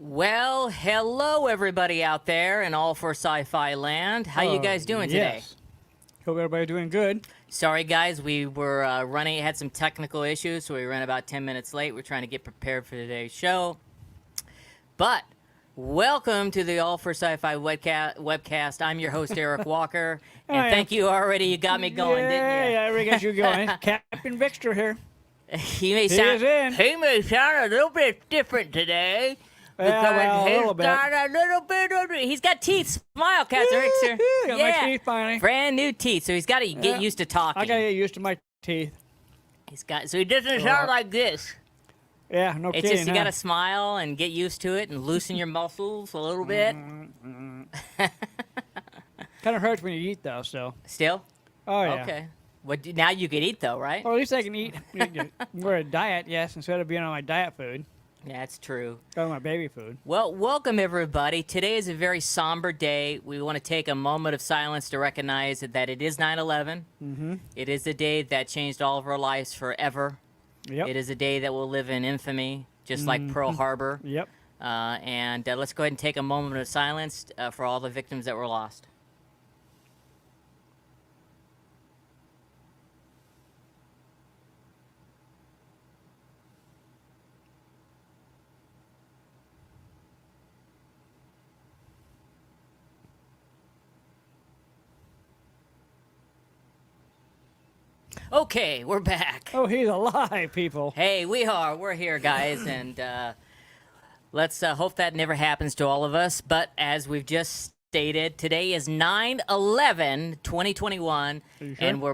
Well, hello everybody out there in all for sci-fi land. How you guys doing today? Yes. Hope everybody's doing good. Sorry guys, we were had some technical issues, so we ran about 10 minutes late. We're trying to get prepared for today's show. But welcome to the All for Sci-Fi webcast. I'm your host Eric Walker, and Hi. thank you already. You got me going, didn't you? Yeah, I already got you going. Captain Vixter here. He may He sound is in. he may sound a little bit different today. Yeah, a He's little bit. got a little bit of, he's got teeth. Smile, Captain Richter. Got my teeth finally. Brand new teeth, so he's got to get Yeah. used to talking. I gotta get used to my teeth. He's got, so he doesn't sound like this. Yeah, no It's kidding. just you got to smile and get used to it and loosen your muscles a little bit. Kind of hurts when you eat though. So. Still? Oh yeah. Okay. Now you can eat though, right? Well, at least I can eat. We're a diet, yes, instead of being on my diet food. Yeah, that's true. Go on my baby food. Well, welcome everybody. Today is a very somber day. We want to take a moment of silence to recognize that it is 9/11. Mm-hmm. It is a day that changed all of our lives forever. Yep. It is a day that will live in infamy, just like Pearl Harbor. Yep. And let's go ahead and take a moment of silence for all the victims that were lost. Okay, we're back. Oh, he's alive, people. Hey, we're here, guys, and let's hope that never happens to all of us. But as we've just stated, today is 9/11/2021, Are you sure? and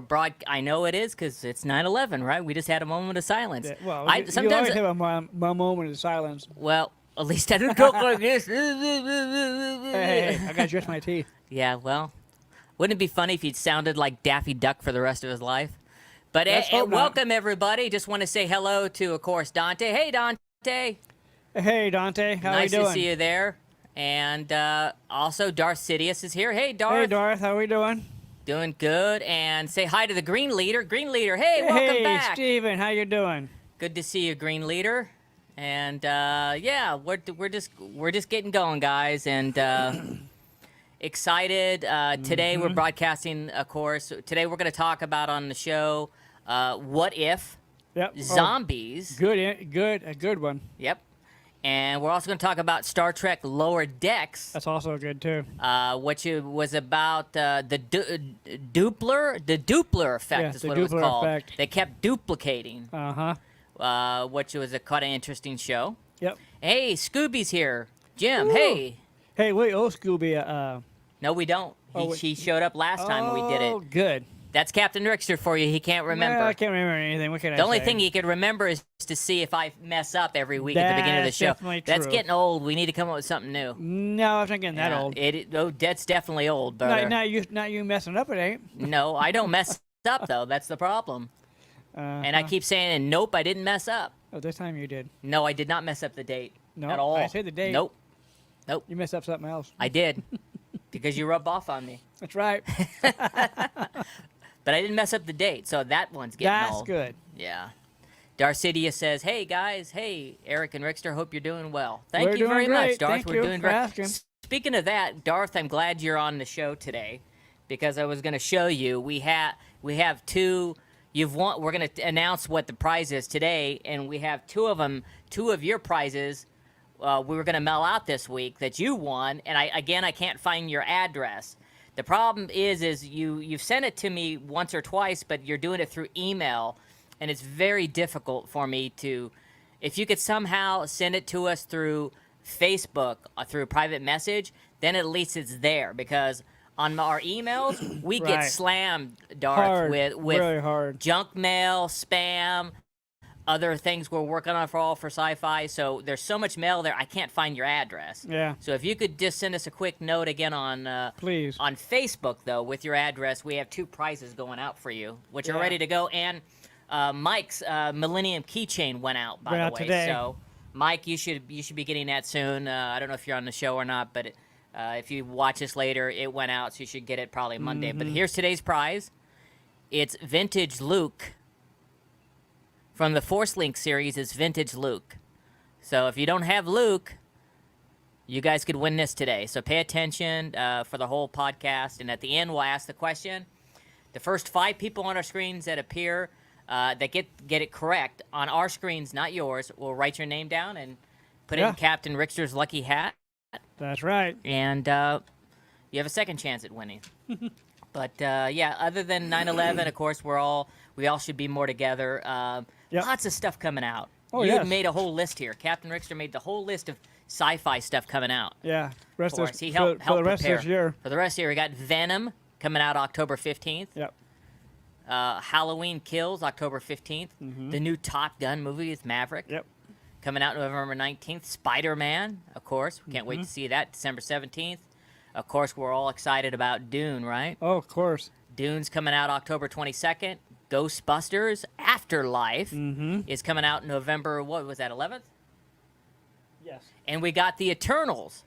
I know it is because it's 9/11, right? We just had a moment of silence. Yeah, well, you sometimes, always have a moment of silence. well, at least I don't talk like this. Hey, I gotta adjust my teeth. Yeah, well, wouldn't it be funny if he'd sounded like Daffy Duck for the rest of his life? But Let's hope not. welcome everybody. Just want to say hello to, of course, Dante. Hey, Dante. Hey, Dante, how Nice you doing? to see you there. And also, Darth Sidious is here. Hey, Darth. Hey, Darth, how we doing? Doing good. And say hi to the Green Leader. Green Leader, hey, welcome Hey, back. Steven, how you doing? Good to see you, Green Leader. And yeah, we're just getting going, guys. And excited. Today we're broadcasting, of course. Today we're going to talk about on the show what if Yep. zombies. Oh, a good one. Yep. And we're also going to talk about Star Trek Lower Decks. That's also good too. Which was about the Doppler effect Yeah, is the what it was Doppler called. effect. They kept duplicating, Uh-huh. which was quite an interesting show. Yep. Hey, Scooby's here. Jim, Ooh. hey. Hey, wait, Scooby. No, we don't. Oh, wait. He showed up last time we did Oh, it. good. That's Captain Rickster for you. He can't remember. Well, I can't remember anything. What can I The only say? thing he could remember is to see if I mess up every week at the beginning of the That's show. definitely That's true. getting old. We need to come up with something new. No, it's not getting that Yeah, old. That's definitely old, brother. Not you messing up, it ain't. No, I don't mess up though. That's the problem. And I keep saying, nope, I didn't mess up. Oh, this time you did. No, I did not mess up the date No, at all. I said the date. Nope, You messed up something else. I did because you rubbed off on me. That's right. But I didn't mess up the date, so that one's getting That's old. good. Yeah. Darcidia says, "Hey guys, hey Eric and Rickster, hope you're doing well. Thank We're you doing very much, great. Darth. Thank We're you doing for great." asking. Speaking of that, Darth, I'm glad you're on the show today because I was going to show you we have two. We're going to announce what the prize is today, and we have two of them. Two of your prizes we were going to mail out this week that you won, and I can't find your address. The problem is you've sent it to me once or twice, but you're doing it through email, and it's very difficult for me to. If you could somehow send it to us through Facebook, through private message, then at least it's there. Because on our emails, we get Right. slammed, Darth, Hard. with Really hard. junk mail, spam, other things we're working on for All for Sci-Fi. So there's so much mail there, I can't find your address. Yeah. So if you could just send us a quick note again on Please. on Facebook, though, with your address, we have two prizes going out for you, which are Yeah. ready to go. And Mike's Millennium Keychain went out, by Went the out way. today. So, Mike, you should be getting that soon. I don't know if you're on the show or not, but if you watch this later, it went out, so you should get it probably Monday. But here's today's prize. It's Vintage Luke. From the Force Link series, it's Vintage Luke. So if you don't have Luke, You guys could win this today. So pay attention for the whole podcast. And at the end, we'll ask the question. The first 5 people on our screens that appear that get it correct on our screens, not yours, will write your name down and put it in Captain Rickster's lucky hat. That's right. And you have a second chance at winning. But yeah, other than 9/11, of course, we all should be more together. Lots of stuff coming out. Oh, you yes. made a whole list here. Captain Rickster made the whole list of sci-fi stuff coming out. Yeah. Rest For of us. He this, helped for the rest prepare. of this year. For the rest of the year, we got Venom coming out October 15th. Yep. Halloween Kills October 15th. The new Top Gun movie with Maverick. Yep. Coming out November 19th. Spider-Man, of course. We can't wait to see that. December 17th. Of course, we're all excited about Dune, right? Oh, of course. Dune's coming out October 22nd. Ghostbusters Afterlife is coming out November, what was that, 11th? Yes. And we got The Eternals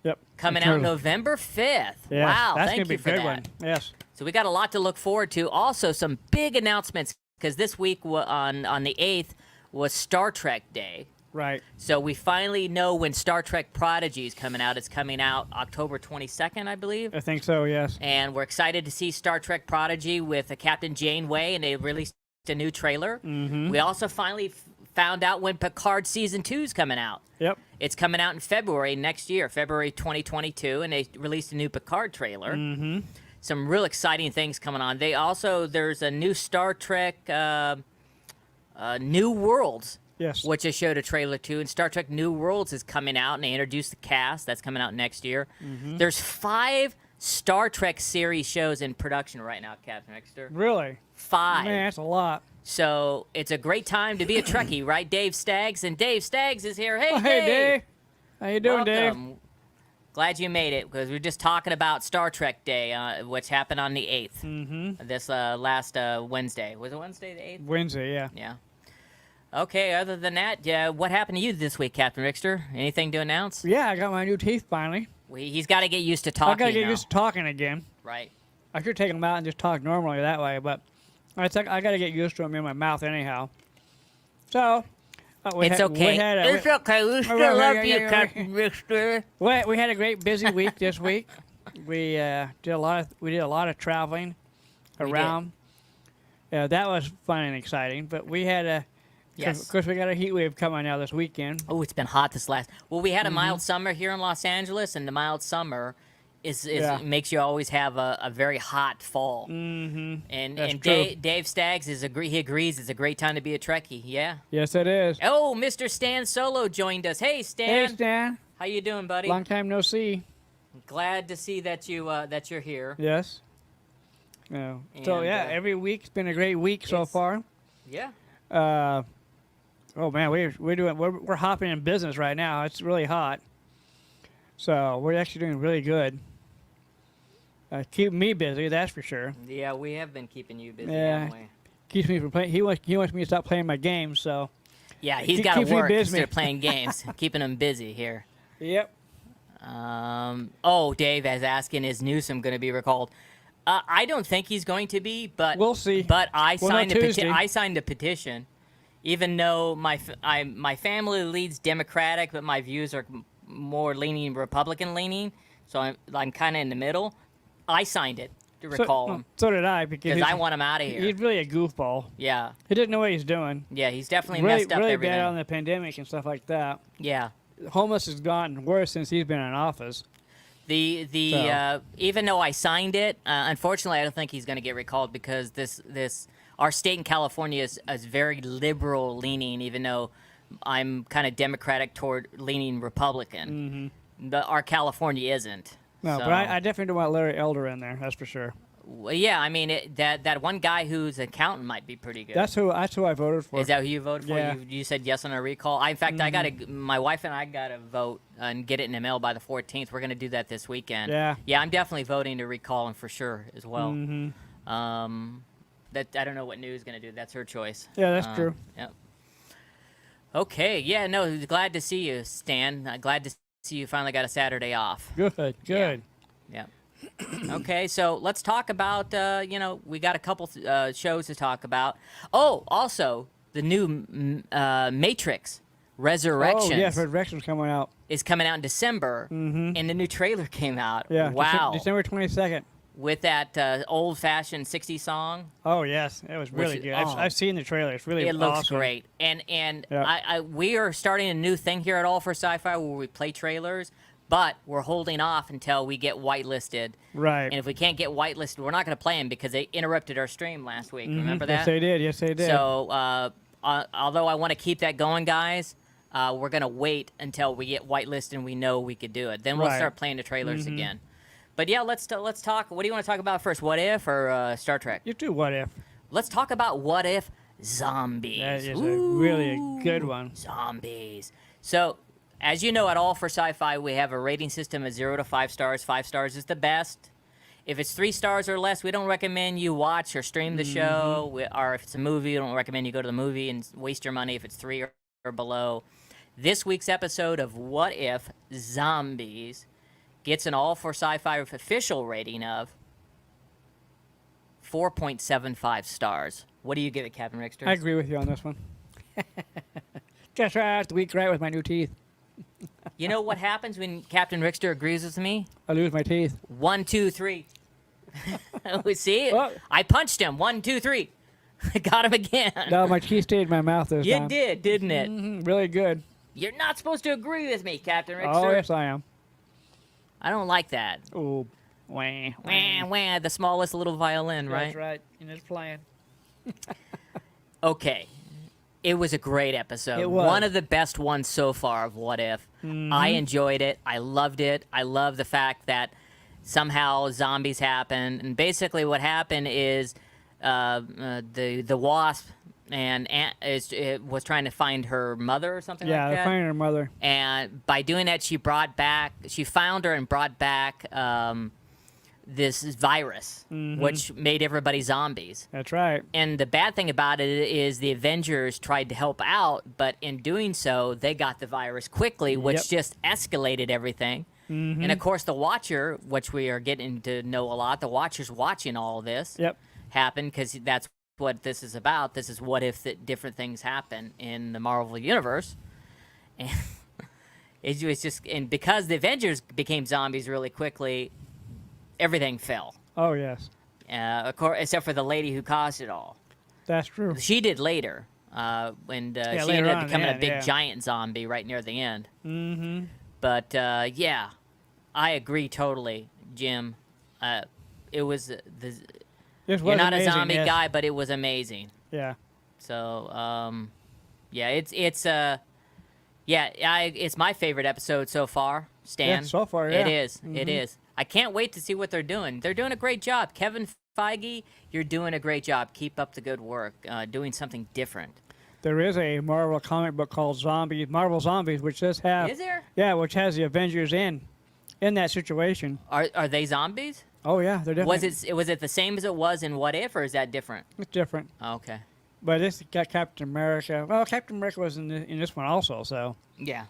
Yep. coming out November 5th. Yeah, Wow, that's thank gonna be you a for good that. one. Yes. So we got a lot to look forward to. Also, some big announcements, because this week on the 8th was Star Trek Day. Right. So we finally know when Star Trek Prodigy is coming out. It's coming out October 22nd, I believe. I think so. Yes. And we're excited to see Star Trek Prodigy with Captain Janeway, and they released a new trailer. We also finally found out when Picard Season 2 is coming out. Yep. It's coming out in February next year, February 2022, and they released a new Picard trailer. Some real exciting things coming on. There's a new Star Trek New Worlds, Yes. which I showed a trailer to, and Star Trek New Worlds is coming out, and they introduced the cast. That's coming out next year. There's 5 Star Trek series shows in production right now, Captain Exeter. Really? 5. Man, that's a lot. So it's a great time to be a Trekkie, right? Dave Staggs, and Dave Staggs is here. Hey, Oh, hey, Dave. How you doing, Welcome. Glad you made it, because we were just talking about Star Trek Day, which happened on the 8th. This last Wednesday. Was it Wednesday the 8th? Dave? Wednesday, yeah. Yeah. Okay, other than that, what happened to you this week, Captain Rickster? Anything to announce? Yeah, I got my new teeth finally. He's got to get used to talking I gotta get now. used to talking again. Right. I should take them out and just talk normally that way, but I gotta get used to them in my mouth anyhow. So, It's okay. It's okay. We still love you, Captain Rickster. We had a great busy week this week. We did a lot of traveling We around. That was fun and exciting. But we had a Yes. Of course, we got a heat wave coming now this weekend. Oh, it's been hot this last. Well, we had a mild summer here in Los Angeles, and the mild summer is makes you always have a very hot fall. Mm-hmm. And That's and true. Dave Staggs he agrees it's a great time to be a Trekkie. Yeah. Yes, it is. Oh, Mr. Stan Solo joined us. Hey, Stan. Hey, Stan. How you doing, buddy? Long time no see. Glad to see that you're here. Yes. So And, yeah, every week's been a great week so it's- far. Yeah. Oh man, we're hopping in business right now. It's really hot, so we're actually doing really good. Keep me busy, that's for sure. Yeah, we have been keeping you busy, Yeah. haven't we? Keeps me from playing. He wants me to stop playing my games. So Yeah, he's Keep- got to keeps me work busy. instead of playing games, keeping him busy here. yep. Oh, Dave is asking, is Newsom going to be recalled? I don't think he's going to be, but We'll see. But I We'll know signed Tuesday. I signed a petition, even though my family leads Democratic, but my views are more leaning Republican leaning, so I'm kind of in the middle. I signed it to recall him So did I because because I want him out of here. he's really a goofball. Yeah, He didn't know what he's doing. yeah, he's definitely Really, messed up really everything. bad on the pandemic and stuff like that. Yeah. Homeless has gotten worse since he's been in office. So. Even though I signed it, unfortunately, I don't think he's going to get recalled because our state in California is very liberal leaning, even though I'm kind of Democratic toward leaning Republican. Our California isn't. No, So- but I definitely don't want Larry Elder in there. That's for sure. Well, yeah, I mean that one guy who's accountant might be pretty good. That's who I voted for. Is that who you voted for? Yeah. You said yes on a recall. In fact, my wife and I got to vote and get it in the mail by the 14th. We're going to do that this weekend. Yeah. Yeah, I'm definitely voting to recall him for sure as well. Mhm. That I don't know what News is going to do. That's her choice. Yeah, that's true. Yep. Okay. Yeah. No. Glad to see you, Stan. Glad to see you finally got a Saturday off. Good. Yeah. Okay, so let's talk about, we got a couple shows to talk about. Oh, also, the new Matrix Resurrections Oh, yes, Resurrection's coming out. is coming out in December, and the new trailer came out. Yeah. Wow. December 22nd. With that old-fashioned 60s song. Oh, yes. It was really Which- good. oh. I've seen the trailer. It's really It looks awesome. great. And Yeah. we are starting a new thing here at All for Sci-Fi where we play trailers, but we're holding off until we get whitelisted. Right. And if we can't get whitelisted, we're not going to play them because they interrupted our stream last week. Remember that? Yes, they did. Yes, they did. So, although I want to keep that going, guys, we're going to wait until we get whitelisted and we know we could do it. Then we'll Right. start playing the trailers again. But yeah, let's talk. What do you want to talk about first? What If or Star Trek? You do What If. Let's talk about What If Zombies. That is really a good one. Zombies. So, as you know, at All for Sci-Fi, we have a rating system of 0 to 5 stars. 5 stars is the best. If it's 3 stars or less, we don't recommend you watch or stream the show. Or if it's a movie, we don't recommend you go to the movie and waste your money if it's 3 or below. This week's episode of What If Zombies gets an All for Sci-Fi official rating of 4.75 stars. What do you give it, Captain Rickster? I agree with you on this one. Just right the week right with my new teeth. You know what happens when Captain Rickster agrees with me? I lose my teeth. 1, 2, 3. See? Oh. I punched him. 1, 2, 3. Got him again. No, my teeth stayed in my mouth this You time. did, didn't it? Really good. You're not supposed to agree with me, Captain Rickster. Oh, yes, I am. I don't like that. Oh, wah, Wah, wah, the smallest little violin, right? That's right. And it's playing. Okay. It was a great episode. It was. One of the best ones so far of What If. I enjoyed it. I loved it. I love the fact that somehow zombies happen. And basically what happened is the Wasp was trying to find her mother or something Yeah, like they're that. finding her mother. And by doing that, she found her and brought back this virus, which made everybody zombies. That's right. And the bad thing about it is the Avengers tried to help out, but in doing so, they got the virus quickly, which Yep. just escalated everything. And of course, the Watcher, which we are getting to know a lot, the Watcher's watching all of this Yep. happen because that's what this is about. This is what if different things happen in the Marvel Universe. And it was just, and because the Avengers became zombies really quickly, everything fell. Oh, yes. Of course, except for the lady who caused it all. That's true. She did later, when she later ended on up in the becoming a end, big yeah. giant zombie right near the end. Mm-hmm. But yeah, I agree totally, Jim. It was This you're was not amazing, a zombie yes. guy, but it was amazing. Yeah. So yeah, it's my favorite episode so far. Stan, Yeah, so far, it yeah. is. It is. I can't wait to see what they're doing. They're doing a great job. Kevin Feige, you're doing a great job. Keep up the good work. Doing something different. There is a Marvel comic book called Marvel Zombies, which does have... Is there? Yeah, which has the Avengers in that situation. Are they zombies? Oh, yeah, they're different. Was it the same as it was in What If, or is that different? It's different. Oh, okay. But this got Captain America. Well, Captain America was in this one also, so... Yeah.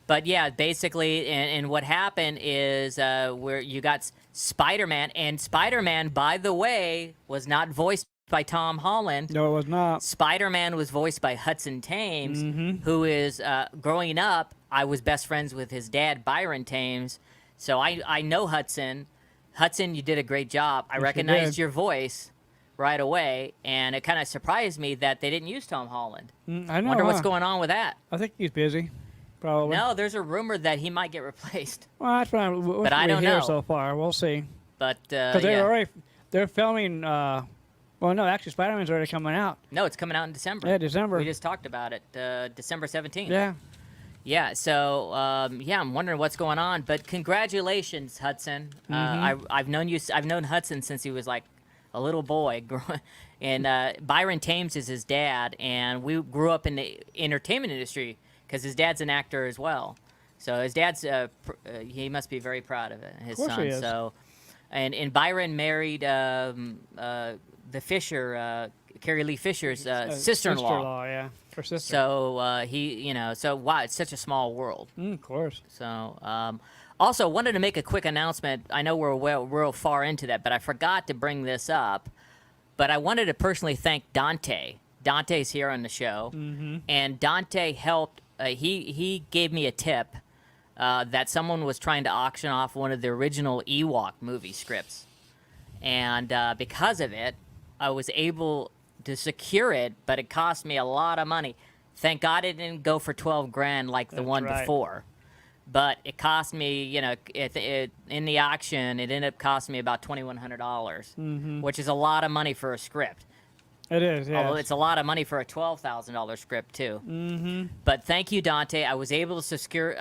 But yeah, basically, and what happened is where you got Spider-Man, and Spider-Man, by the way, was not voiced by Tom Holland. No, it was not. Spider-Man was voiced by Hudson Thames, Mm-hmm. who is, growing up, I was best friends with his dad, Byron Thames, so I know Hudson. Hudson, you did a great job. I Yes, you recognized did. your voice right away, and it kind of surprised me that they didn't use Tom Holland. I know. Wonder what's huh? going on with that. I think he's busy, probably. No, there's a rumor that he might get replaced. Well, that's what I we don't hear know. so far. We'll see. But Because they're filming. Well, no, actually, Spider-Man's already coming out. no, it's coming out in December. Yeah, December. We just talked about it, December 17th. Yeah. Yeah. So yeah, I'm wondering what's going on. But congratulations, Hudson. I've known you. I've known Hudson since he was like a little boy, and Byron Thames is his dad, and we grew up in the entertainment industry because his dad's an actor as well. So his dad's he must be very proud of it, his Of course son. he is. So, and Byron married the Fisher, Carrie Lee Fisher's sister-in-law. Sister-in-law, yeah. Her sister. So so wow, it's such a small world. Of course. So also wanted to make a quick announcement. I know we're real far into that, but I forgot to bring this up. But I wanted to personally thank Dante Dante's here on the show, and Dante helped. He gave me a tip that someone was trying to auction off one of the original Ewok movie scripts, and because of it, I was able to secure it, but it cost me a lot of money. Thank God it didn't go for 12 grand like the That's one right. before. But it cost me, you know, in the auction, it ended up costing me about $2,100, which is a lot of money for a script. It is, yeah. Although it's a lot of money for a $12,000 script too. Mm-hmm. But thank you, Dante. I was able to secure.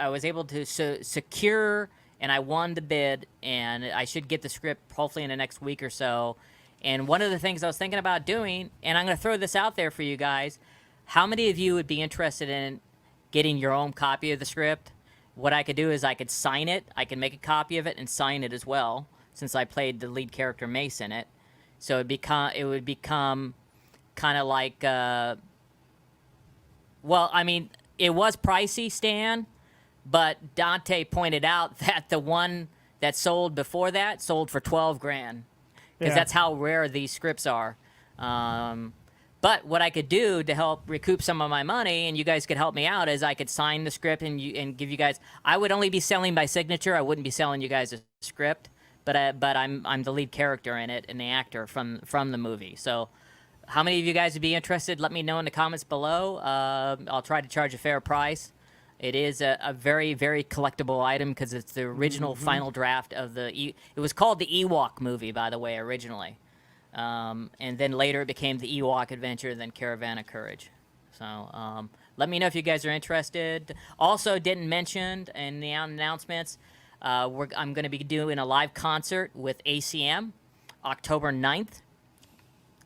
Secure, and I won the bid, and I should get the script hopefully in the next week or so. And one of the things I was thinking about doing, and I'm going to throw this out there for you guys, how many of you would be interested in getting your own copy of the script? What I could do is I could sign it. I can make a copy of it and sign it as well, since I played the lead character Mace in it. So it would become kind of like, well, I mean, it was pricey, Stan, but Dante pointed out that the one that sold before that sold for 12 grand, because Yeah. that's how rare these scripts are. But what I could do to help recoup some of my money, and you guys could help me out, is I could sign the script and give you guys. I would only be selling by signature. I wouldn't be selling you guys a script, but I'm the lead character in it and the actor from the movie. So, how many of you guys would be interested? Let me know in the comments below. I'll try to charge a fair price. It is a very, very collectible item because it's the original final draft of it was called the Ewok movie, by the way, originally. And then later it became the Ewok Adventure, then Caravan of Courage. So let me know if you guys are interested. Also, didn't mention in the announcements, I'm going to be doing a live concert with ACM October 9th.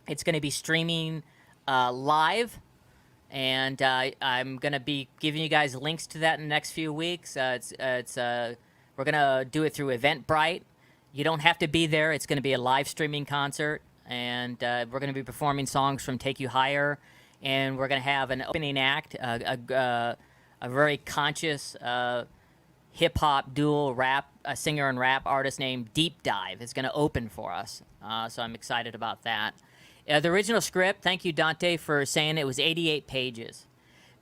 It's going to be streaming live, and I'm going to be giving you guys links to that in the next few weeks. We're going to do it through Eventbrite. You don't have to be there. It's going to be a live streaming concert, and we're going to be performing songs from Take You Higher, and we're going to have an opening act, a very conscious hip-hop dual rap, a singer and rap artist named Deep Dive is going to open for us, so I'm excited about that. The original script, thank you, Dante, for saying it was 88 pages.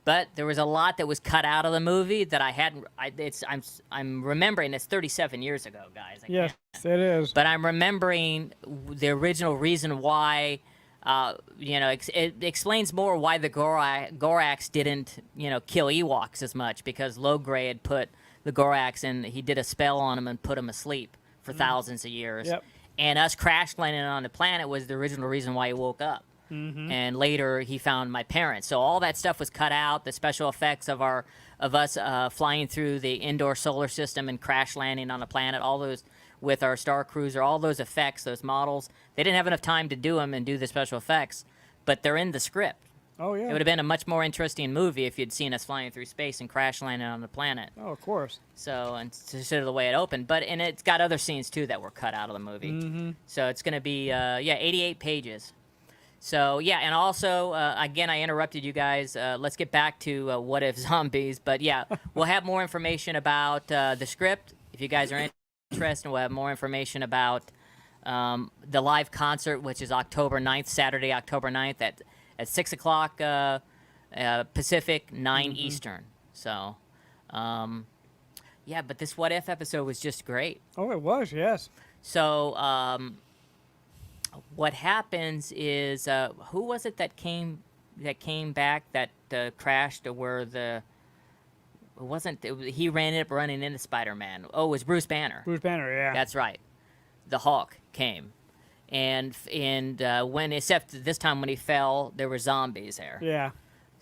But there was a lot that was cut out of the movie that I hadn't. I'm remembering it's 37 years ago, guys. Yes, it is. But I'm remembering the original reason why. It explains more why the Gorax didn't, kill Ewoks as much, because Logray had put the Gorax and he did a spell on them and put them asleep for thousands of years. Yep. And us crash landing on the planet was the original reason why he woke up. And later he found my parents. So all that stuff was cut out. The special effects of us flying through the indoor solar system and crash landing on the planet, all those with our Star Cruiser, all those effects, those models, they didn't have enough time to do them and do the special effects, but they're in the script. Oh, yeah. It would have been a much more interesting movie if you'd seen us flying through space and crash landing on the planet. Oh, of course. So, and instead of the way it opened, and it's got other scenes too that were cut out of the movie. So it's going to be 88 pages. So yeah, and also again, I interrupted you guys. Let's get back to What If Zombies, but yeah, we'll have more information about the script if you guys are interested. We'll have more information about the live concert, which is October 9th, Saturday, October 9th at 6 o'clock Pacific, 9 Eastern. So, yeah, but this What If episode was just great. Oh, it was, yes. So, what happens is, who was it that came back that crashed to where he ended up running into Spider-Man. Oh, it was Bruce Banner. Bruce Banner, yeah. That's right. The Hulk came. And except this time when he fell, there were zombies there. Yeah.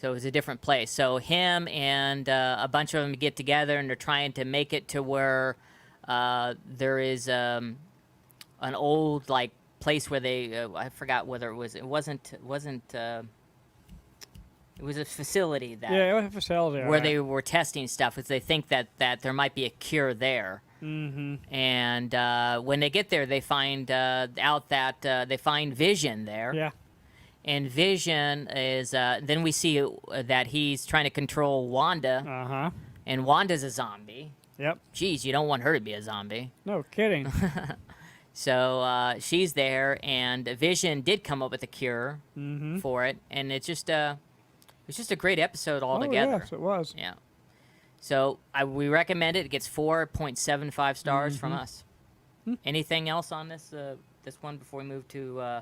So it was a different place. So him and a bunch of them get together, and they're trying to make it to where there is an old place where they I forgot whether it was a facility that Yeah, it was a facility. where they were testing stuff, because they think that there might be a cure there. And when they get there, they find out that they find Vision there. Yeah. And Vision is then we see that he's trying to control Wanda, Uh-huh. and Wanda's a zombie. Yep. Geez, you don't want her to be a zombie. No kidding. So she's there, and Vision did come up with a cure for it, and it's just a great episode altogether. Oh, yes, it was. Yeah. So we recommend it. It gets 4.75 stars from us. Anything else on this this one before we move to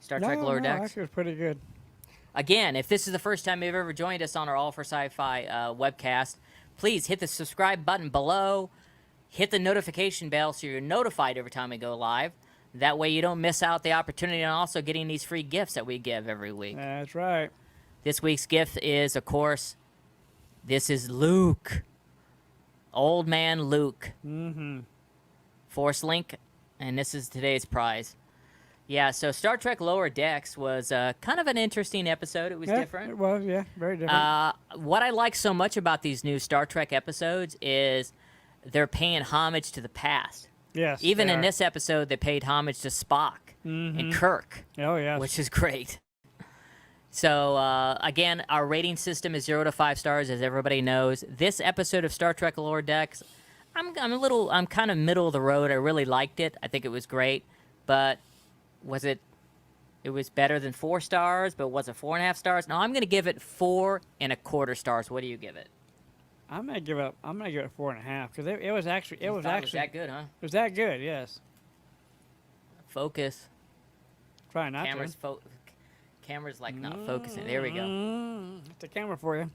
Star Trek Lower Decks? Actually, it was pretty good. Again, if this is the first time you've ever joined us on our All for Sci-Fi webcast, please hit the subscribe button below. Hit the notification bell so you're notified every time we go live. That way you don't miss out the opportunity on also getting these free gifts that we give every week. That's right. This week's gift is, of course, this is Luke. Old man Luke. Force Link, and this is today's prize. Yeah, so Star Trek Lower Decks was kind of an interesting episode. It was different. It was, yeah, very different. What I like so much about these new Star Trek episodes is they're paying homage to the past. Yes. Even they in are. this episode, they paid homage to Spock and Kirk, Oh, yes. which is great. So, again, our rating system is 0 to 5 stars, as everybody knows. This episode of Star Trek Lower Decks, I'm kind of middle of the road. I really liked it. I think it was great. But it was better than 4 stars, but was it 4.5 stars? No, I'm going to give it 4.25 stars. What do you give it? I'm gonna give it 4.5 because it was actually Was that good, huh? it was that good. Yes. Focus. Try not Camera's like not focusing. There we go. to. It's a camera for you.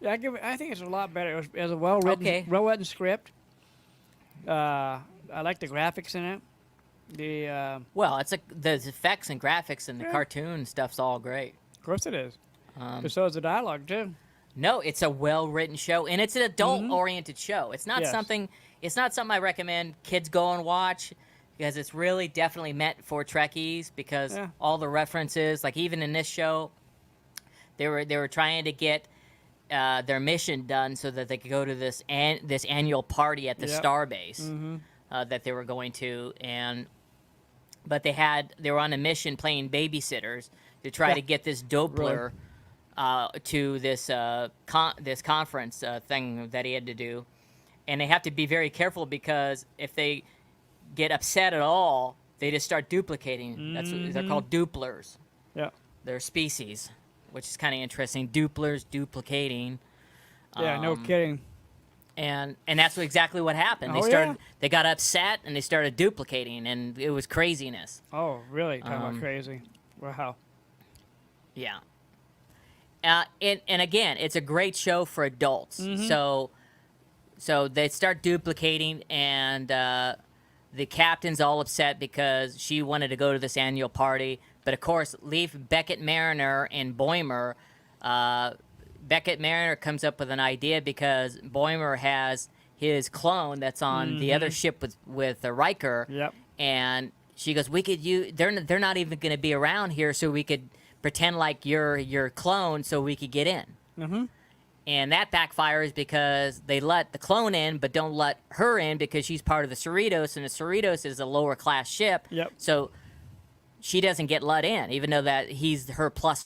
Yeah, I think it's a lot better. It was a well written script. I like the graphics in it. Well, the effects and graphics and the cartoon stuff's all great. Of course it is. But so is the dialogue too. No, it's a well-written show, and it's an adult-oriented show. It's not Yes. something. It's not something I recommend kids go and watch because it's really definitely meant for Trekkies because all the references, like even in this show, they were trying to get their mission done so that they could go to this annual party at the Starbase that they were going to, but they were on a mission playing babysitters to try to get this Doppler to this this conference thing that he had to do, and they have to be very careful because if they get upset at all, they just start duplicating. That's what they're called, dupplers. Yeah. They're species, which is kind of interesting. Dupplers duplicating. Yeah. No kidding. And that's exactly what happened. They got upset and they started duplicating, and it was craziness. Oh, really? Talking about crazy. Wow. Yeah. And again, it's a great show for adults. So they start duplicating, and the captain's all upset because she wanted to go to this annual party. But of course, leave Beckett Mariner and Boimler. Beckett Mariner comes up with an idea because Boimler has his clone that's on the other ship with Riker. Yep. And she goes, "We could use. They're not even going to be around here, so we could pretend like you're your clone, so we could get in." And that backfires because they let the clone in, but don't let her in because she's part of the Cerritos, and the Cerritos is a lower class ship. Yep. So she doesn't get let in, even though that he's her +1.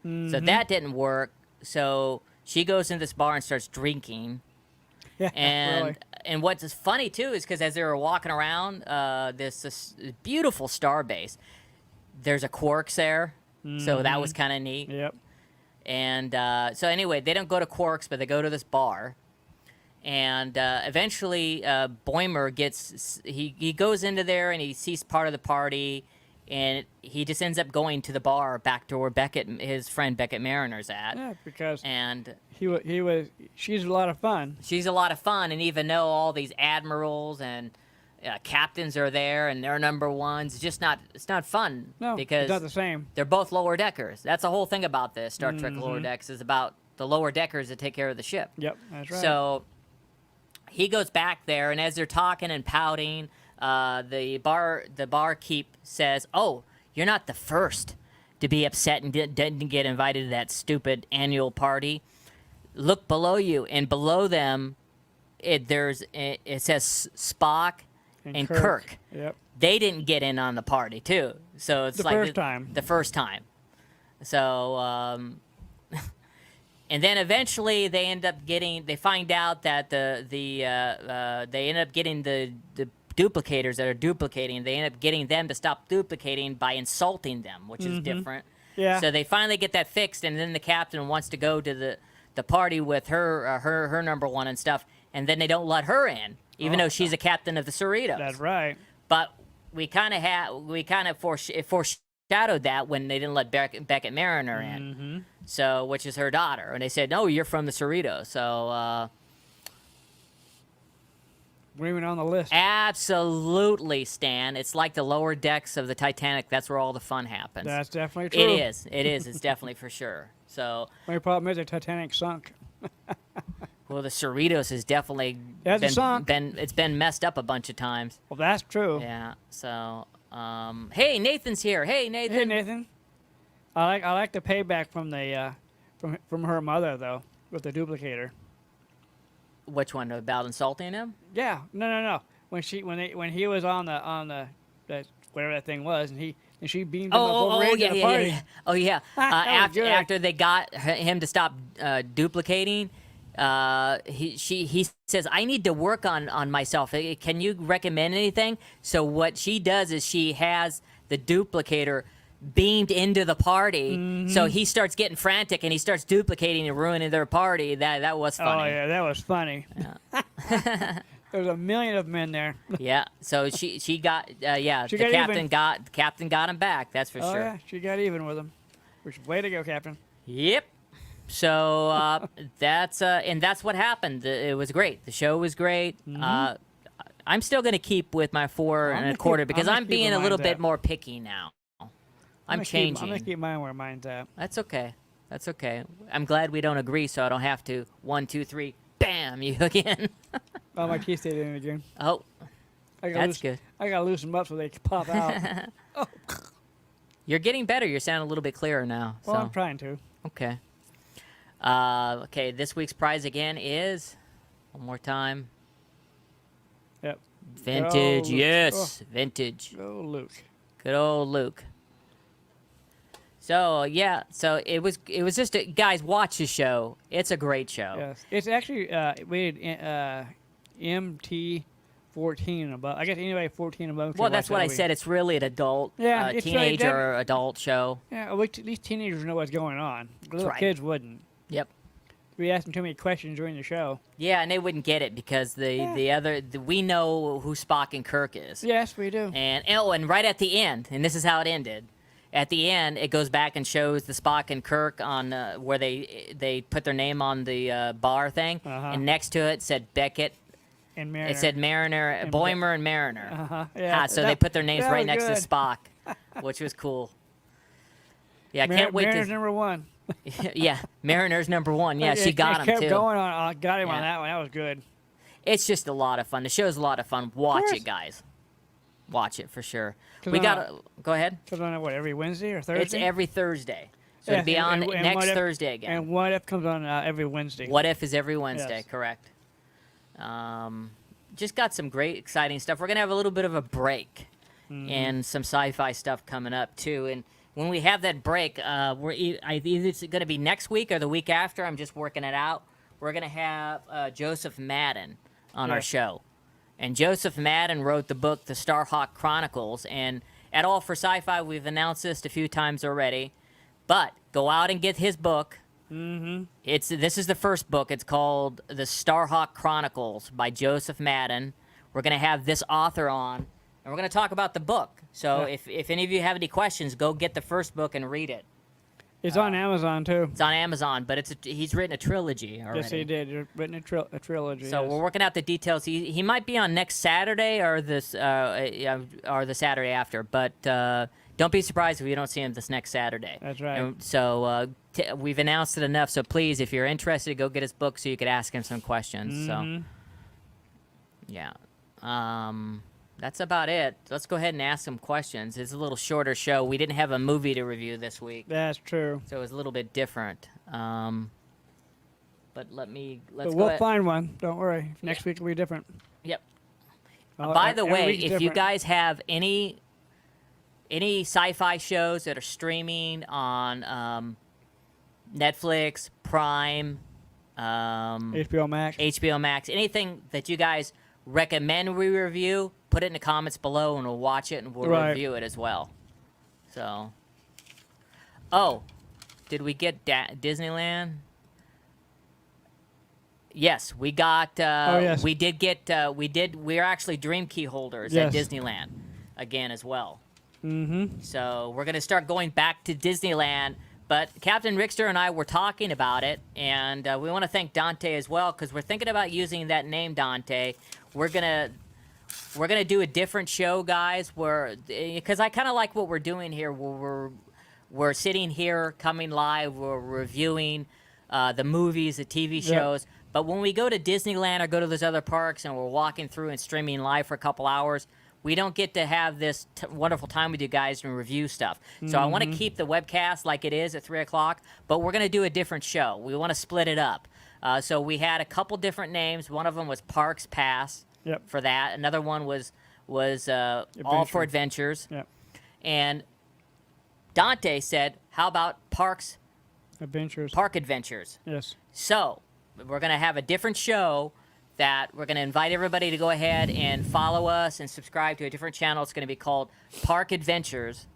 So that didn't work. So she goes into this bar and starts drinking. Yeah. And Really. and what's funny too is because as they were walking around this beautiful star base, there's a Quarks there, so that was kind of neat. Yep. And so anyway, they don't go to Quarks, but they go to this bar, and eventually Boimler he goes into there and he sees part of the party, and he just ends up going to the bar back to where his friend Beckett Mariner's at. Yeah, because And she's a lot of fun. she's a lot of fun, and even though all these admirals and captains are there and they're number ones, it's not fun. No, because it's not the same. they're both lower deckers. That's the whole thing about this Star Trek Lower Decks is about the lower deckers that take care of the ship. Yep, that's right. So he goes back there, and as they're talking and pouting, the barkeep says, "Oh, you're not the first to be upset and didn't get invited to that stupid annual party. Look below you, and below them, it says Spock and Kirk. Yep. They didn't get in on the party too. So it's The like first time. The first time. So and And then eventually they find out that they end up getting the duplicators that are duplicating. They end up getting them to stop duplicating by insulting them, which is different. Yeah. So they finally get that fixed, and then the captain wants to go to the party with her number one and stuff, and then they don't let her in, even though she's a captain of the Cerritos. That's right. But we kind of foreshadowed that when they didn't let Beckett Mariner in, so which is her daughter, and they said, "No, you're from the Cerritos." So We're even on the list. absolutely, Stan. It's like the lower decks of the Titanic. That's where all the fun happens. That's definitely true. It is. It is. It's definitely for sure. So, My problem is the Titanic sunk. well, the Cerritos has definitely That's sunk. it's been messed up a bunch of times. Well, that's true. Yeah. So, hey, Nathan's here. Hey, Nathan. Hey, Nathan. I like the payback from the from her mother though with the duplicator. Which one, about insulting him? Yeah. No. When he was on the whatever that thing was, and she beamed him up over Oh, into yeah, the yeah, party. yeah. Oh, yeah. That was good. After they got him to stop duplicating, he says, "I need to work on myself. Can you recommend anything?" So what she does is she has the duplicator beamed into the party, so he starts getting frantic and he starts duplicating and ruining their party. That was funny. Oh yeah, that was funny. There's a million of them in there. Yeah. So she got She the got captain got him back. That's for Oh sure. yeah, she got even with him. Which way to go, Captain. Yep. So that's what happened. It was great. The show was great. I'm still going to keep with my 4 I'm and gonna a quarter keep- because I'm I'm gonna being keep a little mine bit up. more picky now. I'm changing. I'm gonna keep mine where mine's at. That's okay. That's okay. I'm glad we don't agree, so I don't have to 1, 2, 3, bam, you again. Oh, my teeth stayed in again. Oh, I gotta that's good. I gotta loosen them up so they can pop out. You're getting better. You're sounding a little bit clearer now. Well, So I'm trying to. okay. Okay. This week's prize again is one more time. Yep. Vintage. Luke. Yes, vintage. Oh, Luke. Good old Luke. So yeah, so it was just guys, watch the show. It's a great show. Yes, it's actually rated MT14 and above. I guess anybody 14 and above. can Well, watch that's what that I week. said. It's really an adult, Yeah, it's really teenager, adult show. Yeah, at least teenagers know what's going on. Little right. kids wouldn't. Yep. We asked them too many questions during the show. Yeah, and they wouldn't get it because we know who Spock and Kirk is. Yes, we do. And right at the end, and this is how it ended. At the end, it goes back and shows the Spock and Kirk on where they put their name on the bar thing, and next to it said Beckett. And Mariner. It said Mariner, Boimer, and Mariner. Yeah, So they put their names that right was next good. to Spock, which was cool. Yeah, I can't wait Mariner's to. number one. Yeah, Mariner's number one. Yeah, she got him kept too. going on. Got him on Yeah. that one. That was good. It's just a lot of fun. The show's a lot of fun. Watch course. it, guys. Watch it for sure. 'Cause We I- got to go ahead. Comes on what, every Wednesday or Thursday? It's every Thursday, so Yes, it'll be on and next What If- Thursday again. And What If comes on every Wednesday. What If is every Wednesday, Yes. correct? Just got some great, exciting stuff. We're gonna have a little bit of a break, Mm-hmm. and some sci-fi stuff coming up too. And when we have that break, either it's gonna be next week or the week after. I'm just working it out. We're gonna have Joseph Madden on our Yes. show, and Joseph Madden wrote the book, The Starhawk Chronicles. And at All for Sci-Fi, we've announced this a few times already, but go out and get his book. This is the first book. It's called The Starhawk Chronicles by Joseph Madden. We're gonna have this author on, and we're gonna talk about the book. So Yeah. if any of you have any questions, go get the first book and read it. It's on Amazon too. It's on Amazon, but he's written a trilogy already. Yes, he did. He's written a trilogy. So yes. we're working out the details. He might be on next Saturday or the Saturday after, but don't be surprised if you don't see him this next Saturday. That's right. And so we've announced it enough. So please, if you're interested, go get his book so you could ask him some questions. Mm-hmm. So yeah, that's about it. Let's go ahead and ask some questions. It's a little shorter show. We didn't have a movie to review this week, That's true. so it was a little bit different. But let's But go we'll ahead. find one. Don't worry. Next week will be different. Yep. Oh, By the every way, week's if you different. guys have any sci-fi shows that are streaming on Netflix, Prime, HBO Max. HBO Max, anything that you guys recommend we review, put it in the comments below and we'll watch it and we'll Right. review it as well. So, oh, did we get Disneyland? Yes, we got. yes. We did get. We're actually Dream Key holders Yes. at Disneyland again as well. Mm-hmm. So we're gonna start going back to Disneyland. But Captain Rickster and I were talking about it, and we want to thank Dante as well because we're thinking about using that name, Dante. We're gonna do a different show, guys. Because I kind of like what we're doing here. We're sitting here, coming live. We're reviewing the movies, the TV shows. But when we go to Disneyland or go to those other parks and we're walking through and streaming live for a couple hours, we don't get to have this wonderful time with you guys and review stuff. So I want to keep the webcast like it is at 3 o'clock, but we're going to do a different show. We want to split it up. So we had a couple different names. One of them was Parks Pass for that. Another one was All for Adventures. Yep. And Dante said, how about Park Adventures? Yes. So we're going to have a different show that we're going to invite everybody to go ahead and follow us and subscribe to a different channel. It's going to be called Park Adventures.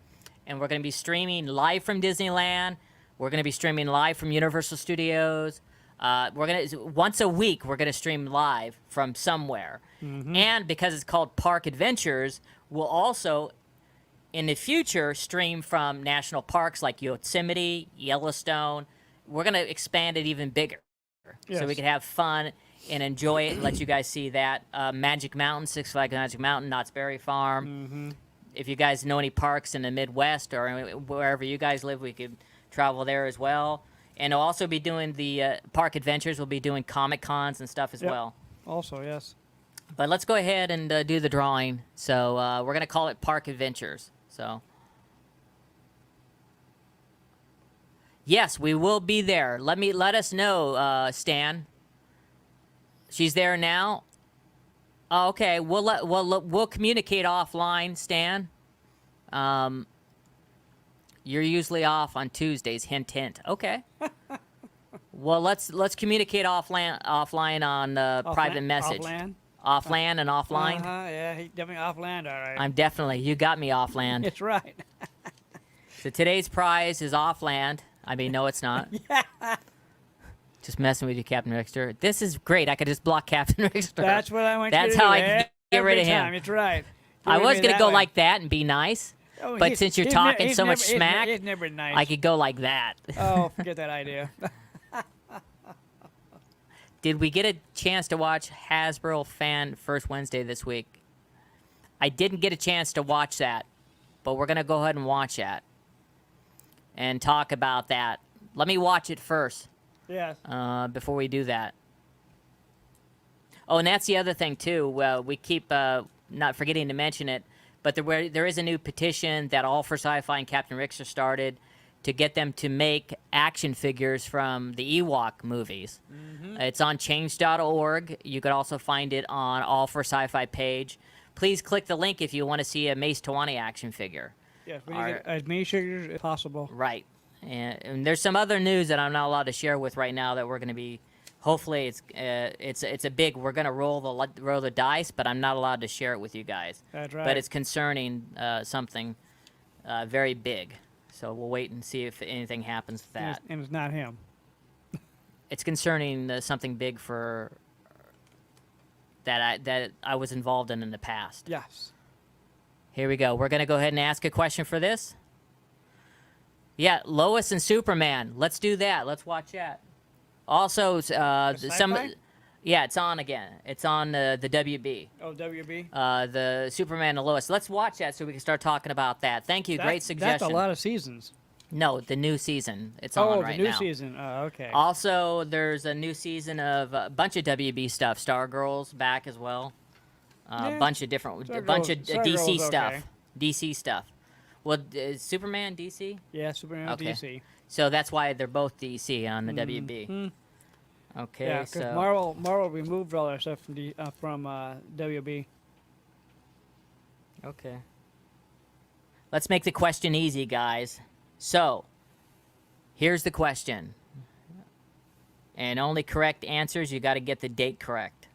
And we're going to be streaming live from Disneyland. We're going to be streaming live from Universal Studios. Once a week, we're going to stream live from somewhere. And because it's called Park Adventures, we'll also, in the future, stream from national parks like Yosemite, Yellowstone. We're going to expand it even bigger. So we can have fun and enjoy it and let you guys see that. Magic Mountain, Six Flags Magic Mountain, Knott's Berry Farm. If you guys know any parks in the Midwest or wherever you guys live, we could travel there as well. And we'll also be doing the Park Adventures. We'll be doing Comic Cons and stuff as well. Also, yes. But let's go ahead and do the drawing. So we're going to call it Park Adventures. So, yes, we will be there. Let us know, Stan. She's there now. Oh, okay, we'll communicate offline, Stan. You're usually off on Tuesdays. Hint, hint. Okay. Well, let's communicate offline on private message. Offland? And offline. Yeah, he definitely offland, all right. I'm definitely. You got me offland. It's right. So today's prize is offland. I mean, no, it's not. Just messing with you, Captain Rickster. This is great. I could just block Captain Rickster. That's what I want That's you to how do. I can get rid of him. Time. It's right. I was going to go like that and be nice, but since you're talking so much smack, he's never nice. I could go like that. Oh, forget that idea. Did we get a chance to watch Hasbro Fan First Wednesday this week? I didn't get a chance to watch that, but we're going to go ahead and watch that and talk about that. Let me watch it first. Yes. Before we do that. Oh, and that's the other thing, too. We keep not forgetting to mention it, but there is a new petition that All for Sci-Fi and Captain Rickster started to get them to make action figures from the Ewok movies. It's on change.org. You could also find it on All for Sci-Fi page. Please click the link if you want to see a Mace Tawani action figure. Yes, we need to get as many figures as possible. Right. And there's some other news that I'm not allowed to share with right now that we're going to be. Hopefully, it's a big. We're going to roll the dice, but I'm not allowed to share it with you guys. That's right. But it's concerning something very big. So we'll wait and see if anything happens with that. And it's not him. It's concerning something big for that I was involved in the past. Yes. Here we go. We're going to go ahead and ask a question for this. Yeah, Lois and Superman. Let's do that. Let's watch that. Also, Sci-Fi? Yeah, it's on again. It's on the WB. Oh, WB? The Superman and Lois. Let's watch that so we can start talking about that. Thank you. Great suggestion. That's a lot of seasons. No, the new season. It's on right now. Oh, the new season. Oh, okay. Also, there's a new season of a bunch of WB stuff. Stargirl's back as well. A bunch of different, DC stuff. Okay. DC stuff. Well, is Superman DC? Yeah, Superman Okay. DC. So that's why they're both DC on the WB. Okay, Yeah, because so Marvel removed all their stuff from WB. okay. Let's make the question easy, guys. So, here's the question. And only correct answers, you got to get the date correct.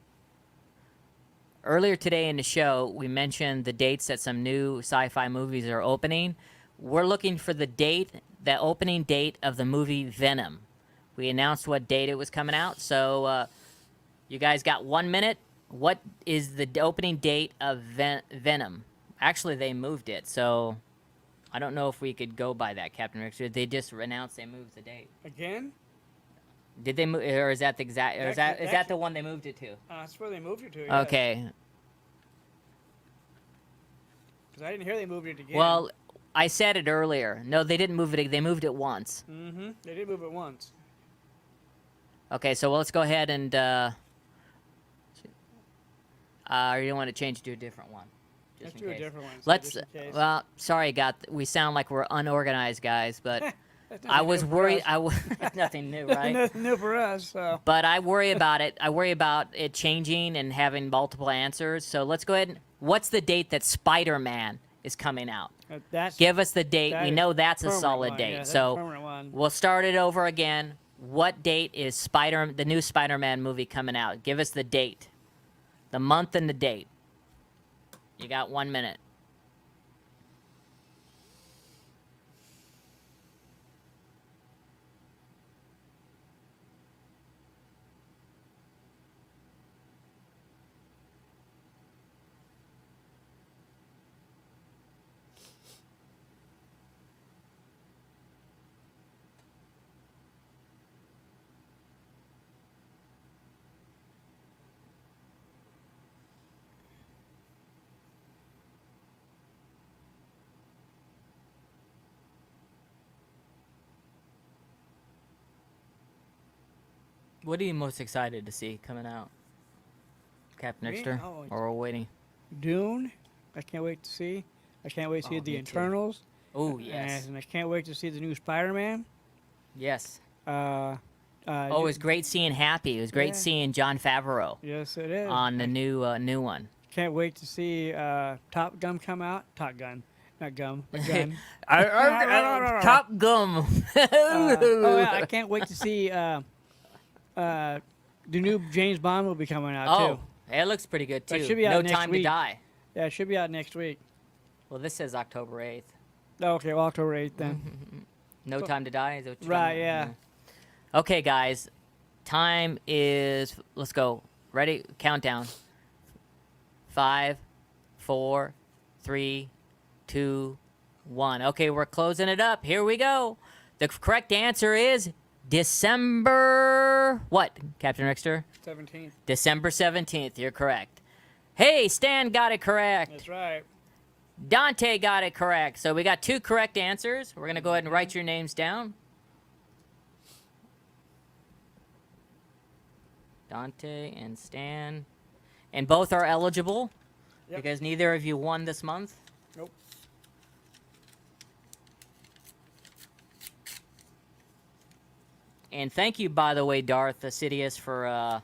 Earlier today in the show, we mentioned the dates that some new sci-fi movies are opening. We're looking for the date, the opening date of the movie Venom. We announced what date it was coming out, so you guys got 1 minute. What is the opening date of Venom? Actually, they moved it, so I don't know if we could go by that, Captain Richter. They just announced they moved the date. Again? Did they move, or is that the exact? Or is that Actually- that the one they moved it to? That's where they moved it to. Yes. Okay. Because I didn't hear they moved it again. Well, I said it earlier. No, they didn't move it. They moved it once. Mm-hmm. They did move it once. Okay, so let's go ahead and. Or you want to change it to a different one? Let's in do a case. different one. so Let's. just in case. Well, sorry, we sound like we're unorganized guys, but That's I nothing was new for worried. us. Nothing new, right? Nothing new for us. So. But I worry about it. I worry about it changing and having multiple answers. So let's go ahead and. What's the date that Spider-Man is coming out? That's Give us the date. that We is know that's a permanent solid one. date. Yeah, that's a So permanent one. we'll start it over again. What date is the new Spider-Man movie coming out? Give us the date, the month, and the date. You got 1 minute. What are you most excited to see coming out, Captain Me? Exter? Oh, Or we're waiting? Dune. I can't wait to see. I can't wait to see Oh, the me too. Internals. Oh yes, And I can't wait to see the new Spider-Man. yes. Oh, It was great seeing Happy. It was great Yeah. seeing John Favreau Yes, it is. on the new one. Can't wait to see Top Gun come out. Top Gun, not gum, but gun. Top Gum. Oh yeah, I can't wait to see the new James Bond movie coming out Oh, too. it looks pretty good That too. should be out No next Time to week. Die. Yeah, it should be out next week. Well, this says October 8th. Okay, well, October 8th then. No So- Time to Die. Is that what you're Right, talking about? yeah. Okay, guys. Time is. Let's go. Ready? Countdown. 5, 4, 3, 2, 1. Okay, we're closing it up. Here we go. The correct answer is December. What, Captain Rickster? 17th. December 17th. You're correct. Hey, Stan got it correct. That's right. Dante got it correct. So we got 2 correct answers. We're going to go ahead and write your names down. Dante and Stan. And both are eligible Yep. because neither of you won this month. Nope. And thank you, by the way, Darth Sidious, for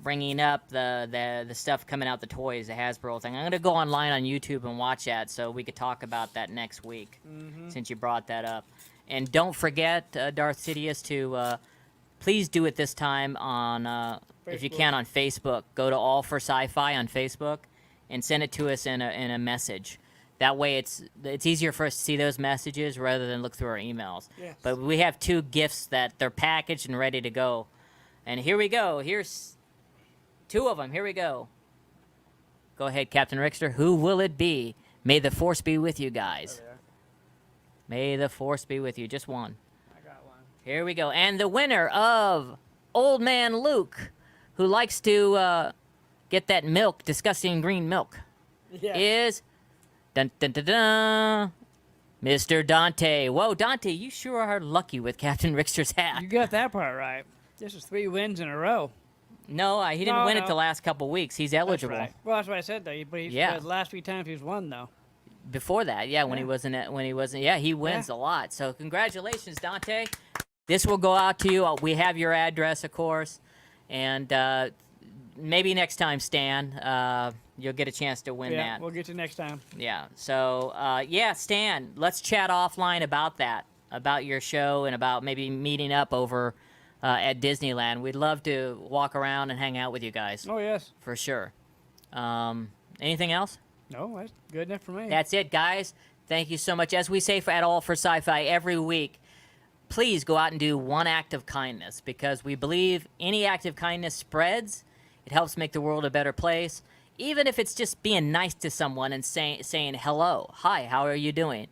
bringing up the stuff coming out, the toys, the Hasbro thing. I'm going to go online on YouTube and watch that so we could talk about that next week, since you brought that up. And don't forget, Darth Sidious, to please do it this time on, if you Facebook. can, on Facebook. Go to All for Sci-Fi on Facebook and send it to us in a message. That way, it's easier for us to see those messages rather than look through our emails. Yes. But we have 2 gifts that they're packaged and ready to go. And here we go. Here's 2 of them. Here we go. Go ahead, Captain Rickster. Who will it be? May the force be with you guys. Oh, yeah. May the force be with you. Just one. I got one. Here we go. And the winner of Old Man Luke, who likes to get that milk, disgusting green milk, Yeah. is dun, dun, dun, dun, Mr. Dante. Whoa, Dante, you sure are lucky with Captain Rickster's hat. You got that part right. This is 3 wins in a row. No, he didn't No, win it no. the last couple weeks. He's That's eligible. right. Well, that's what I said though. But Yeah. the last 3 times he's won though. Before that, yeah, when he Yeah. wasn't, yeah, he wins Yeah. a lot. So congratulations, Dante. This will go out to you. We have your address, of course, and maybe next time, Stan, you'll get a chance to win Yeah, that. we'll get you next time. Yeah. So, yeah, Stan, let's chat offline about that. about your show and about maybe meeting up over at Disneyland. We'd love to walk around and hang out with you guys Oh yes. for sure. Anything else? No, that's good enough for me. That's it, guys. Thank you so much. As we say at All for Sci-Fi every week, please go out and do one act of kindness, because we believe any act of kindness spreads. It helps make the world a better place. Even if it's just being nice to someone and saying hello, hi, how are you doing?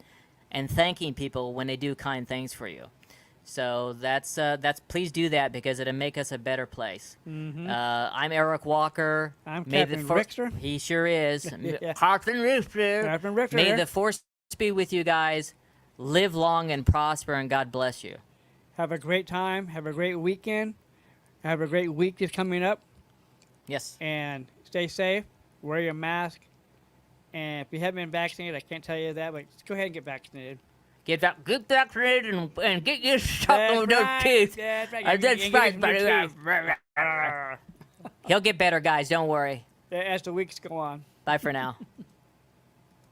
And thanking people when they do kind things for you. So that's please do that, because it'll make us a better place. I'm Eric Walker. I'm May the Captain for- Richter. He sure is. Yeah. Captain Richter. Captain Richter. May the force be with you guys. Live long and prosper, and God bless you. Have a great time. Have a great weekend. Have a great week that's coming up. Yes. And stay safe. Wear your mask. And if you haven't been vaccinated, I can't tell you that, but just go ahead and get vaccinated. Get vaccinated and get your stuff That's on those right. teeth. That's right. That's You right, get some good buddy. teeth. He'll get better, guys. Don't worry. As the weeks go on. Bye for now.